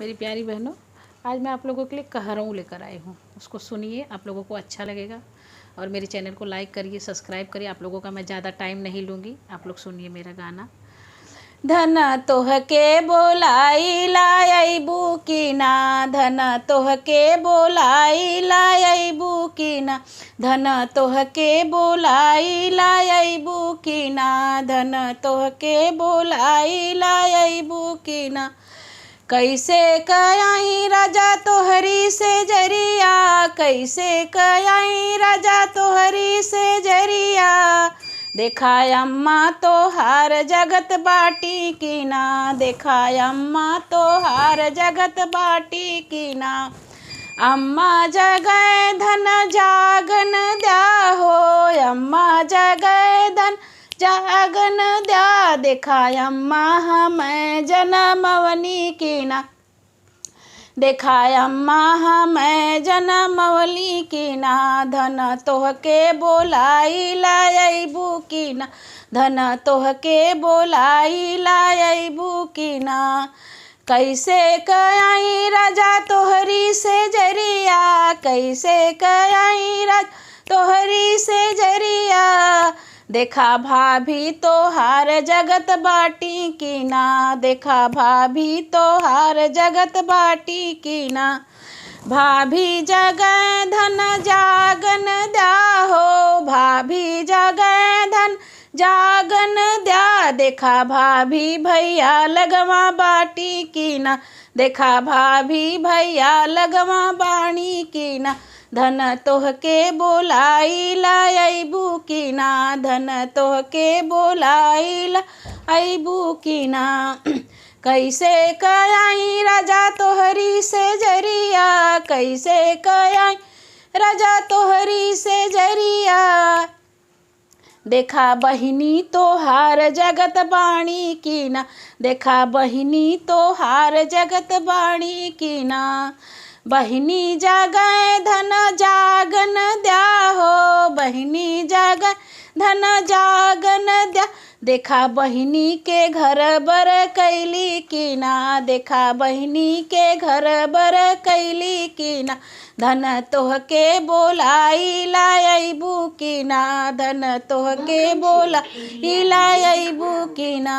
मेरी प्यारी बहनों, आज मैं आप लोगों के लिए कहरऊ लेकर आई हूँ। उसको सुनिए, आप लोगों को अच्छा लगेगा। और मेरे चैनल को लाइक करिए, सब्सक्राइब करिए। आप लोगों का मैं ज़्यादा टाइम नहीं लूँगी, आप लोग सुनिए मेरा गाना। धन तोहके बोलाई लायबू की ना, धन तोहके बोलाई लायबू की ना, धन तोहके बोलाई लायबू की ना, धन तोहके बोलाई लायबू की ना। कैसे कयाई राजा तोहरी से जरिया, कैसे कयाई राजा तोहरी से जरिया। देखा अम्मा तोहार जगत बाटी की ना, देखा अम्मा तोहार जगत बाटी की ना। अम्मा जगै धन जागन द्या हो, अम्मा जगै धन जागन द्या। देखा अम्मा हमें जनमवनी की ना, देखा अम्मा हमें जनमवली की ना। धन तोहके बोलाई लायबू की ना, धन तोहके बोलाई लायबू की ना। कैसे कयाई राजा तोहरी से जरिया, कैसे कयाई राजा तोहरी से जरिया। देखा भाभी तोहार जगत बाटी की ना, देखा भाभी तोहार जगत बाटी की ना। भाभी जगै धन जागन द्या हो, भाभी जगै धन जागन द्या। देखा भाभी भैया लगवा बाटी की ना, देखा भाभी भैया लगवा बाणी की ना। धन तोहके बोलाई लायबू की ना, धन तोहके बोलाई लायबू की ना। कैसे कयाई राजा तोहरी से जरिया, कैसे कयाई राजा तोहरी से जरिया। देखा बहिनी तोहार जगत बाणी की ना, देखा बहिनी तोहार जगत बाणी की ना। बहिनी जगै धन जागन द्या हो, बहिनी जगै धन जागन द्या। देखा बहिनी के घर बर कैली की ना, देखा बहिनी के घर बर कैली की ना। धन तोहके बोलाई लायबू की ना, धन तोहके बोलाई लायबू की ना।